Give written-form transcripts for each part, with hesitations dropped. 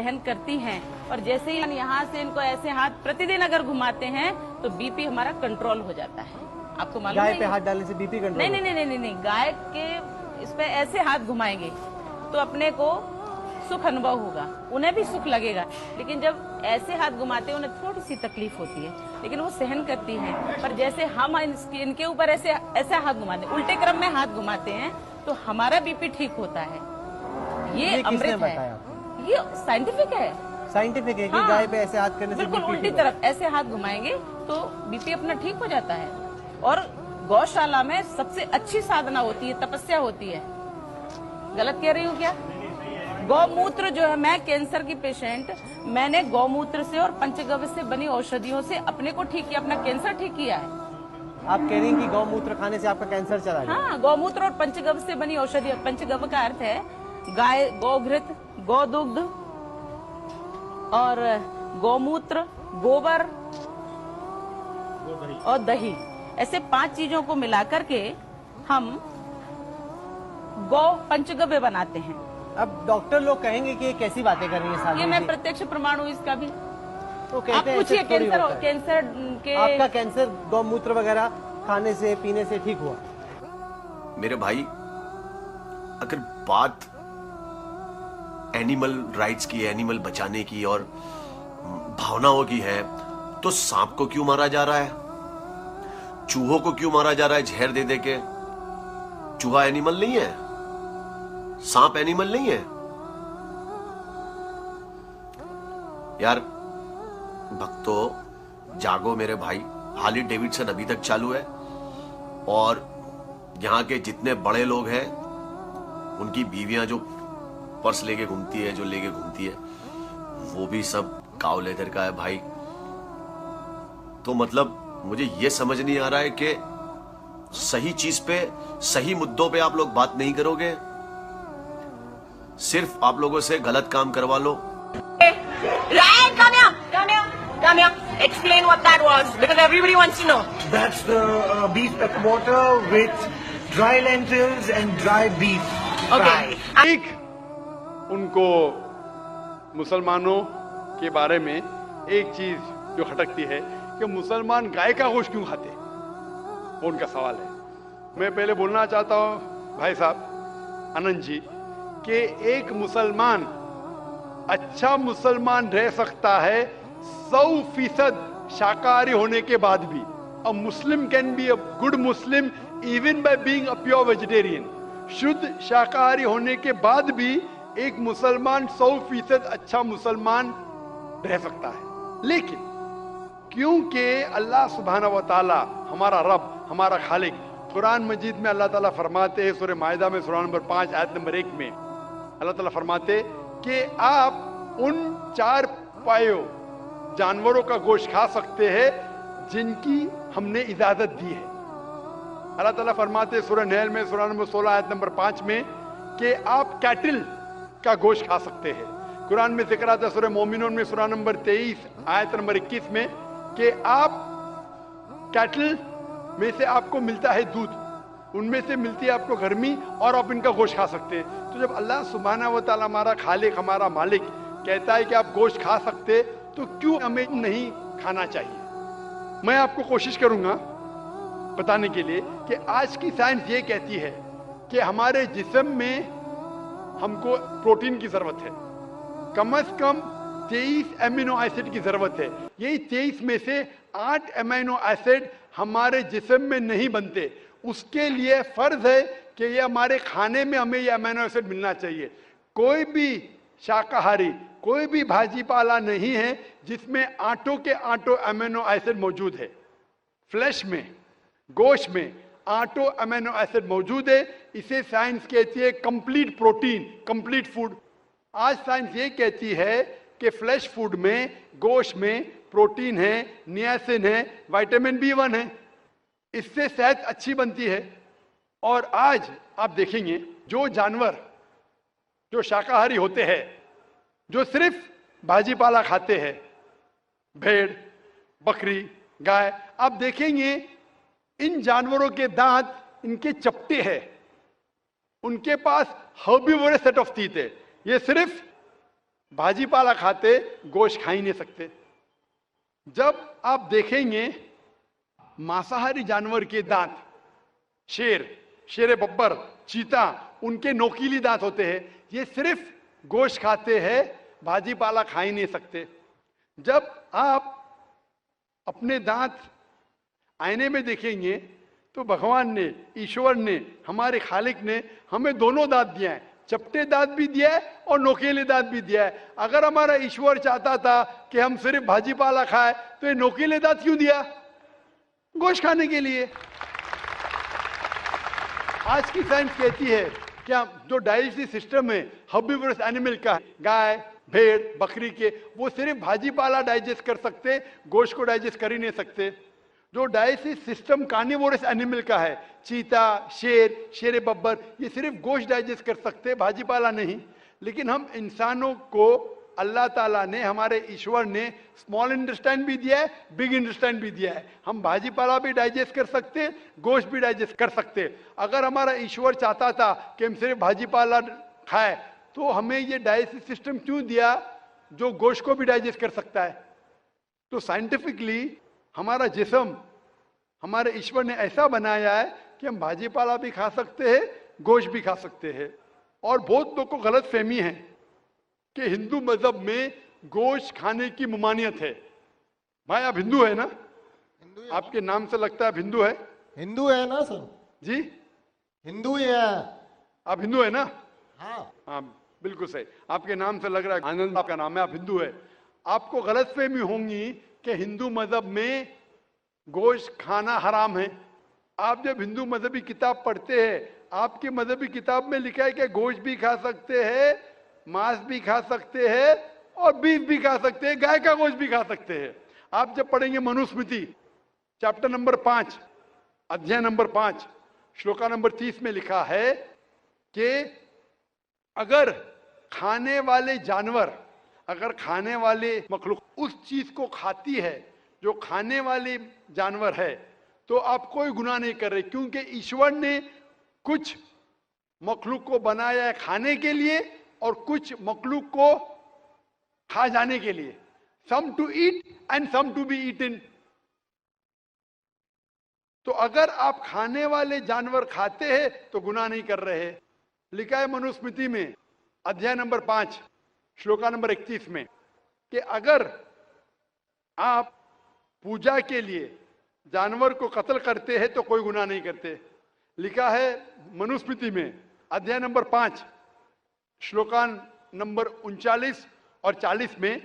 सहन करती हैं और जैसे ही हम यहाँ से इनको ऐसे हाथ प्रतिदिन अगर घुमाते हैं तो बीपी हमारा कंट्रोल हो जाता है। आपको मालूम है? गाय पे हाथ डालने से बीपी कंट्रोल? नहीं, गाय के इस पे ऐसे हाथ घुमाएंगे तो अपने को सुख अनुभव होगा, उन्हें भी सुख लगेगा। लेकिन जब ऐसे हाथ घुमाते हैं उन्हें थोड़ी सी तकलीफ होती है, लेकिन वो सहन करती हैं। पर जैसे हम इनके ऊपर ऐसे हाथ घुमाते हैं, उल्टे क्रम में हाथ घुमाते हैं तो हमारा बीपी ठीक होता है। ये अमृत है, ये साइंटिफिक है। साइंटिफिक है कि हाँ, गाय पे ऐसे हाथ करने से बिल्कुल बीपी उल्टी तरफ ऐसे हाथ घुमाएंगे तो बीपी अपना ठीक हो जाता है। और गौशाला में सबसे अच्छी साधना होती है, तपस्या होती है। गलत कह रही हूँ क्या? गौमूत्र जो है, मैं कैंसर की पेशेंट, मैंने गौमूत्र से और पंचगव्य से बनी औषधियों से अपने को ठीक किया, अपना कैंसर ठीक किया है। आप कह रही हैं कि गौमूत्र खाने से आपका कैंसर चला गया? हाँ, गौमूत्र और पंचगव्य से बनी औषधि। पंचगव्य का अर्थ है गाय, गौघृत, गौदुग्ध और गौमूत्र, गोबर और दही, ऐसे 5 चीजों को मिलाकर के हम गौ पंचगव्य बनाते हैं। अब डॉक्टर लोग कहेंगे कि ये कैसी बातें कर रही है साली? ये मैं प्रत्यक्ष प्रमाण हूँ इसका भी। तो कहते आप हैं पूछिए कैंसर के आपका कैंसर गौमूत्र वगैरह खाने से पीने से ठीक हुआ? मेरे भाई, अगर बात एनिमल राइट्स की, एनिमल बचाने की और भावनाओं की है, तो सांप को क्यों मारा जा रहा है? चूहों को क्यों मारा जा रहा है जहर दे दे के? चूहा एनिमल नहीं है, सांप एनिमल नहीं है यार। भक्तों जागो मेरे भाई, हार्ली डेविडसन अभी तक चालू है और यहाँ के जितने बड़े लोग हैं उनकी बीवियां जो पर्स लेके घूमती है, जो लेके घूमती है, वो भी सब काव लेदर का है भाई। तो मतलब मुझे ये समझ नहीं आ रहा है कि सही चीज पे, सही मुद्दों पे आप लोग बात नहीं करोगे, सिर्फ आप लोगों से गलत काम करवा लो। Ryan, come here. Explain what that was, because everybody wants to know. That's the beef water with dry lentils and dry beef Okay. एक उनको मुसलमानों के बारे में एक चीज जो खटकती है कि मुसलमान गाय का गोश्त क्यों खाते, वो उनका सवाल है। मैं पहले बोलना चाहता हूं भाई साहब आनंद जी कि एक मुसलमान अच्छा मुसलमान रह सकता है 100% शाकाहारी होने के बाद भी। A Muslim can be a good Muslim even by being a pure vegetarian. शुद्ध शाकाहारी होने के बाद भी एक मुसलमान 100% अच्छा मुसलमान रह सकता है। लेकिन क्योंकि अल्लाह सुब्हानहू व तआला हमारा रब, हमारा खालिक, कुरान मजीद में अल्लाह ताला फरमाते हैं, सूरह माइदा में सूरा नंबर 5 आयत नंबर 1 में अल्लाह ताला फरमाते कि आप उन 4 पायों जानवरों का गोश्त खा सकते हैं जिनकी हमने इजाजत दी है। अल्लाह ताला फरमाते सूरह नहल में सूरा नंबर 16 आयत नंबर 5 में कि आप कैटल का गोश्त खा सकते हैं। कुरान में जिक्र आता है सूरह मोमिनून में सूरा नंबर 23 आयत नंबर 21 में कि आप कैटल में से आपको मिलता है दूध, उनमें से मिलती है आपको गर्मी और आप इनका गोश्त खा सकते हैं। तो जब अल्लाह सुब्हानहू व तआला हमारा खालिक, हमारा मालिक कहता है कि आप गोश्त खा सकते, तो क्यों हमें नहीं खाना चाहिए? मैं आपको कोशिश करूंगा बताने के लिए कि आज की साइंस ये कहती है कि हमारे जिस्म में हमको प्रोटीन की जरूरत है, कम से कम 23 अमीनो एसिड की जरूरत है। यही 23 में से 8 अमीनो एसिड हमारे जिस्म में नहीं बनते। उसके लिए फर्ज है कि ये हमारे खाने में हमें ये अमीनो एसिड मिलना चाहिए। कोई भी शाकाहारी, कोई भी भाजी पाला नहीं है जिसमें आटों के आटो अमीनो एसिड मौजूद है। फ्लैश में, गोश्त में आटो अमीनो एसिड मौजूद है। इसे साइंस कहती है कंप्लीट प्रोटीन, कंप्लीट फूड। आज साइंस ये कहती है कि फ्लैश फूड में, गोश्त में प्रोटीन है, नियासिन है, विटामिन B1 है, इससे सेहत अच्छी बनती है। और आज आप देखेंगे जो जानवर जो शाकाहारी होते हैं, जो सिर्फ भाजी पाला खाते हैं, भेड़, बकरी, गाय, आप देखेंगे इन जानवरों के दांत इनके चपटे हैं, उनके पास हर्बीवोरस सेट ऑफ टीथ है। ये सिर्फ भाजी पाला खाते, गोश्त खा ही नहीं सकते। जब आप देखेंगे मांसाहारी जानवर के दांत, शेर बब्बर, चीता, उनके नोकीली दांत होते हैं। ये सिर्फ गोश्त खाते हैं, भाजी पाला खा ही नहीं सकते। जब आप अपने दांत आईने में देखेंगे तो भगवान ने, ईश्वर ने, हमारे खालिक ने हमें दोनों दांत दिया है, चपटे दांत भी दिया है और नोकीले दांत भी दिया है। अगर हमारा ईश्वर चाहता था कि हम सिर्फ भाजी पाला खाए तो ये नोकीले दांत क्यों दिया? गोश्त खाने के लिए। आज की साइंस कहती है कि जो डाइजेस्टिव सिस्टम है हर्बिवोरस एनिमल का, गाय, भेड़, बकरी के, वो सिर्फ भाजी पाला डाइजेस्ट कर सकते, गोश्त को डाइजेस्ट कर ही नहीं सकते। जो डाइजेस्टिव सिस्टम कार्निवोरस एनिमल का है, चीता, शेर बब्बर, ये सिर्फ गोश्त डाइजेस्ट कर सकते, भाजी पाला नहीं। लेकिन हम इंसानों को अल्लाह ताला ने, हमारे ईश्वर ने स्मॉल इंटेस्टाइन भी दिया है, बिग इंटेस्टाइन भी दिया है। हम भाजी पाला भी डाइजेस्ट कर सकते, गोश्त भी डाइजेस्ट कर सकते। अगर हमारा ईश्वर चाहता था कि हम सिर्फ भाजी पाला खाए तो हमें ये डाइजेस्टिव सिस्टम क्यों दिया जो गोश्त को भी डाइजेस्ट कर सकता है? तो साइंटिफिकली हमारा जिस्म हमारे ईश्वर ने ऐसा बनाया है कि हम भाजी पाला भी खा सकते हैं, गोश्त भी खा सकते हैं। और बहुत लोगों को गलत फहमी है कि हिंदू मजहब में गोश्त खाने की ममानियत है। भाई आप हिंदू है ना? आपके नाम से लगता है आप हिंदू है। हिंदू है ना सर? जी हिंदू ही है। आप हिंदू है ना? हाँ बिल्कुल सही, आपके नाम से लग रहा है, आनंद आपका नाम है, आप हिंदू है। आपको गलतफहमी होंगी कि हिंदू मजहब में गोश्त खाना हराम है। आप जब हिंदू मजहबी किताब पढ़ते हैं, आपकी मजहबी किताब में लिखा है कि गोश्त भी खा सकते हैं, मांस भी खा सकते हैं और बीफ भी खा सकते हैं, गाय का गोश्त भी खा सकते हैं। आप जब पढ़ेंगे मनुस्मृति चैप्टर नंबर 5, अध्याय नंबर 5, श्लोका नंबर 30 में लिखा है कि अगर खाने वाले जानवर, अगर खाने वाले मखलूक उस चीज को खाती है जो खाने वाले जानवर है, तो आप कोई गुनाह नहीं कर रहे, क्योंकि ईश्वर ने कुछ मखलूक को बनाया है खाने के लिए और कुछ मखलूक को खा जाने के लिए। Some to eat and some to be eaten. तो अगर आप खाने वाले जानवर खाते हैं तो गुनाह नहीं कर रहे। लिखा है मनुस्मृति में अध्याय नंबर 5 श्लोका नंबर 31 में कि अगर आप पूजा के लिए जानवर को कत्ल करते हैं तो कोई गुनाह नहीं करते। लिखा है मनुस्मृति में अध्याय नंबर 5 श्लोका नंबर 39 और 40 में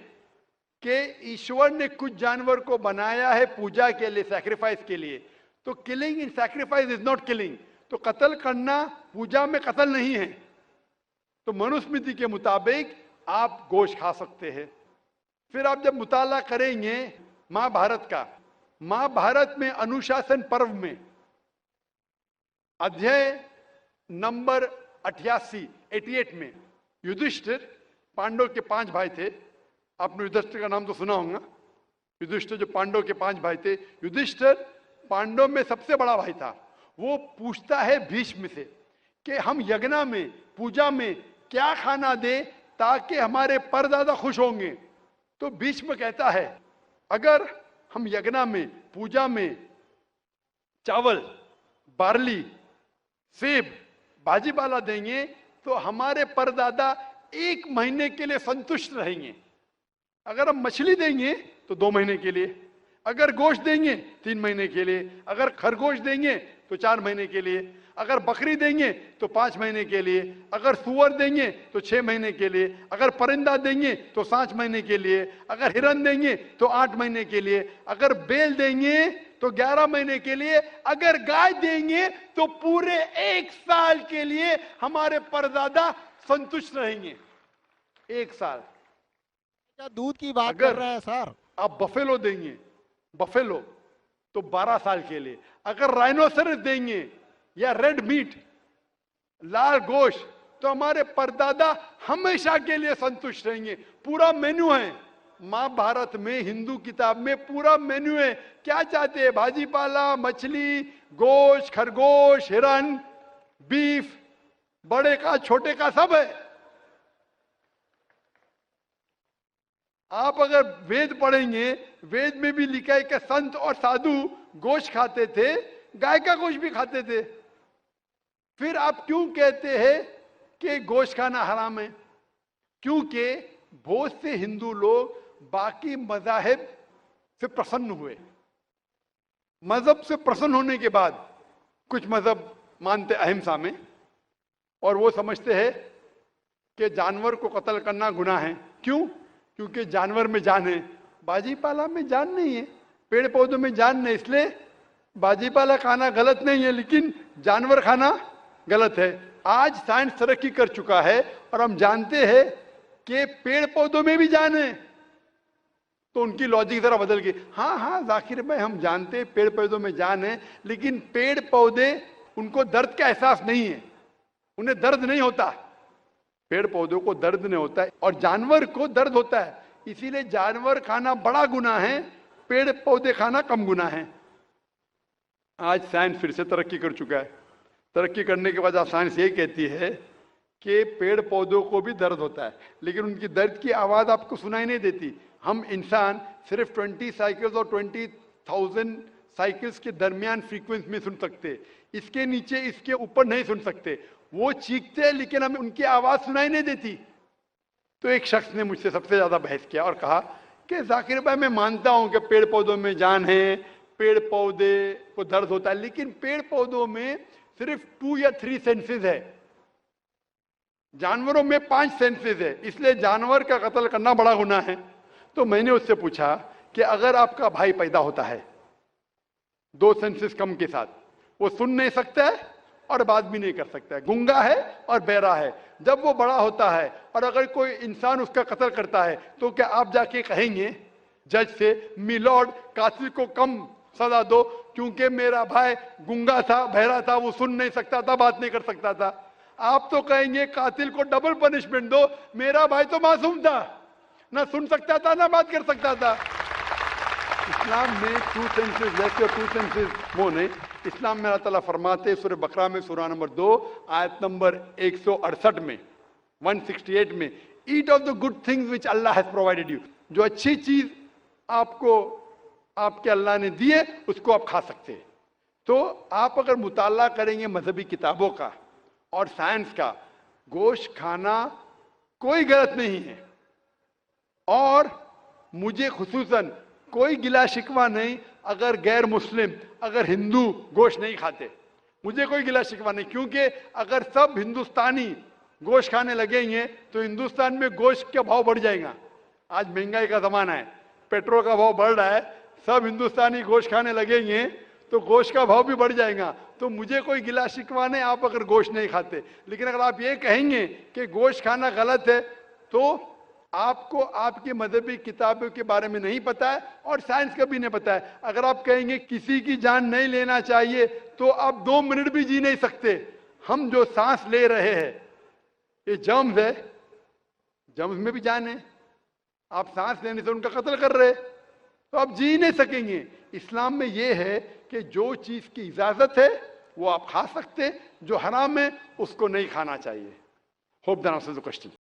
कि ईश्वर ने कुछ जानवर को बनाया है पूजा के लिए, सैक्रिफाइस के लिए। तो killing in sacrifice is not killing. तो कत्ल करना पूजा में कत्ल नहीं है। तो मनुस्मृति के मुताबिक आप गोश्त खा सकते हैं। फिर आप जब मुताला करेंगे महाभारत का, महाभारत में अनुशासन पर्व में अध्याय नंबर 88 में युधिष्ठिर, पांडव के 5 भाई थे, आपने युधिष्ठिर का नाम तो सुना होगा। युधिष्ठिर जो पांडव के 5 भाई थे, युधिष्ठिर पांडव में सबसे बड़ा भाई था। वो पूछता है भीष्म से कि हम यज्ञ में, पूजा में क्या खाना दे ताकि हमारे परदादा खुश होंगे। तो भीष्म कहता है अगर हम यज्ञ में, पूजा में चावल, बार्ली, सेब, भाजी पाला देंगे तो हमारे परदादा 1 महीने के लिए संतुष्ट रहेंगे। अगर हम मछली देंगे तो 2 महीने के लिए, अगर गोश्त देंगे 3 महीने के लिए, अगर खरगोश देंगे तो 4 महीने के लिए, अगर बकरी देंगे तो 5 महीने के लिए, अगर सुअर देंगे तो 6 महीने के लिए, अगर परिंदा देंगे तो 7 महीने के लिए, अगर हिरन देंगे तो 8 महीने के लिए, अगर बैल देंगे तो 11 महीने के लिए, अगर गाय देंगे तो पूरे 1 साल के लिए हमारे परदादा संतुष्ट रहेंगे। 1 साल। क्या दूध की बात कर रहे हैं सर? आप बफेलो देंगे, बफेलो तो 12 साल के लिए, अगर राइनोसरस देंगे या रेड मीट, लाल गोश्त, तो हमारे परदादा हमेशा के लिए संतुष्ट रहेंगे। पूरा मेन्यू है महाभारत में, हिंदू किताब में पूरा मेन्यू है। क्या चाहते हैं? भाजी पाला, मछली, गोश्त, खरगोश, हिरन, बीफ, बड़े का छोटे का सब है। आप अगर वेद पढ़ेंगे, वेद में भी लिखा है कि संत और साधु गोश्त खाते थे, गाय का गोश्त भी खाते थे। फिर आप क्यों कहते हैं कि गोश्त खाना हराम है? क्योंकि बहुत से हिंदू लोग बाकी मजाहिब से प्रसन्न हुए। मजहब से प्रसन्न होने के बाद कुछ मजहब मानते अहिंसा में, और वो समझते हैं कि जानवर को कत्ल करना गुनाह है। क्यों? क्योंकि जानवर में जान है, बाजीपाला में जान नहीं है, पेड़ पौधों में जान नहीं, इसलिए बाजीपाला खाना गलत नहीं है, लेकिन जानवर खाना गलत है। आज साइंस तरक्की कर चुका है और हम जानते हैं कि पेड़ पौधों में भी जान है, तो उनकी लॉजिक जरा बदल गई। हाँ जाकिर भाई, हम जानते हैं पेड़ पौधों में जान है, लेकिन पेड़ पौधे, उनको दर्द का एहसास नहीं है, उन्हें दर्द नहीं होता। पेड़ पौधों को दर्द नहीं होता है और जानवर को दर्द होता है, इसीलिए जानवर खाना बड़ा गुनाह है, पेड़ पौधे खाना कम गुनाह है। आज साइंस फिर से तरक्की कर चुका है। तरक्की करने के बाद आज साइंस ये कहती है कि पेड़ पौधों को भी दर्द होता है, लेकिन उनकी दर्द की आवाज आपको सुनाई नहीं देती। हम इंसान सिर्फ 20 साइकिल्स और 20,000 साइकिल्स के दरमियान फ्रीक्वेंसी में सुन सकते, इसके नीचे, इसके ऊपर नहीं सुन सकते। वो चीखते हैं लेकिन हमें उनकी आवाज सुनाई नहीं देती। तो एक शख्स ने मुझसे सबसे ज्यादा बहस किया और कहा कि जाकिर भाई, मैं मानता हूं कि पेड़ पौधों में जान है, पेड़ पौधे को दर्द होता है, लेकिन पेड़ पौधों में सिर्फ 2 या 3 सेंसेस है, जानवरों में 5 सेंसेस है, इसलिए जानवर का कत्ल करना बड़ा गुनाह है। तो मैंने उससे पूछा कि अगर आपका भाई पैदा होता है 2 सेंसेस कम के साथ, वो सुन नहीं सकता है और बात भी नहीं कर सकता है, गूंगा है और बहरा है, जब वो बड़ा होता है और अगर कोई इंसान उसका कत्ल करता है, तो क्या आप जाके कहेंगे जज से, मिलॉर्ड कातिल को कम सजा दो क्योंकि मेरा भाई गूंगा था, बहरा था, वो सुन नहीं सकता था, बात नहीं कर सकता था? आप तो कहेंगे कातिल को डबल पनिशमेंट दो, मेरा भाई तो मासूम था, ना सुन सकता था ना बात कर सकता था। इस्लाम में 2 सेंसेस जैसे 2 सेंसेस वो नहीं। इस्लाम में अल्लाह ताला फरमाते सूरह बकरा में सूरह नंबर 2 आयत नंबर 168 में 168 में, eat of the good things which Allah has provided you, जो अच्छी चीज आपको आपके अल्लाह ने दिए उसको आप खा सकते हैं। तो आप अगर मुताला करेंगे मजहबी किताबों का और साइंस का, गोश्त खाना कोई गलत नहीं है, और मुझे खुसूसन कोई गिला शिकवा नहीं अगर गैर मुस्लिम, अगर हिंदू गोश्त नहीं खाते, मुझे कोई गिला शिकवा नहीं, क्योंकि अगर सब हिंदुस्तानी गोश्त खाने लगेंगे तो हिंदुस्तान में गोश्त का भाव बढ़ जाएगा। आज महंगाई का जमाना है, पेट्रोल का भाव बढ़ रहा है, सब हिंदुस्तानी गोश्त खाने लगेंगे तो गोश्त का भाव भी बढ़ जाएगा। तो मुझे कोई गिला शिकवा नहीं आप अगर गोश्त नहीं खाते, लेकिन अगर आप ये कहेंगे कि गोश्त खाना गलत है, तो आपको आपकी मजहबी किताबों के बारे में नहीं पता है और साइंस का भी नहीं पता है। अगर आप कहेंगे किसी की जान नहीं लेना चाहिए, तो आप 2 मिनट भी जी नहीं सकते। हम जो सांस ले रहे हैं ये जर्म्स है, जर्म्स में भी जान है, आप सांस लेने से उनका कत्ल कर रहे, तो आप जी नहीं सकेंगे। इस्लाम में यह है कि जो चीज की इजाजत है वो आप खा सकते, जो हराम है उसको नहीं खाना चाहिए। Hope that answers the question.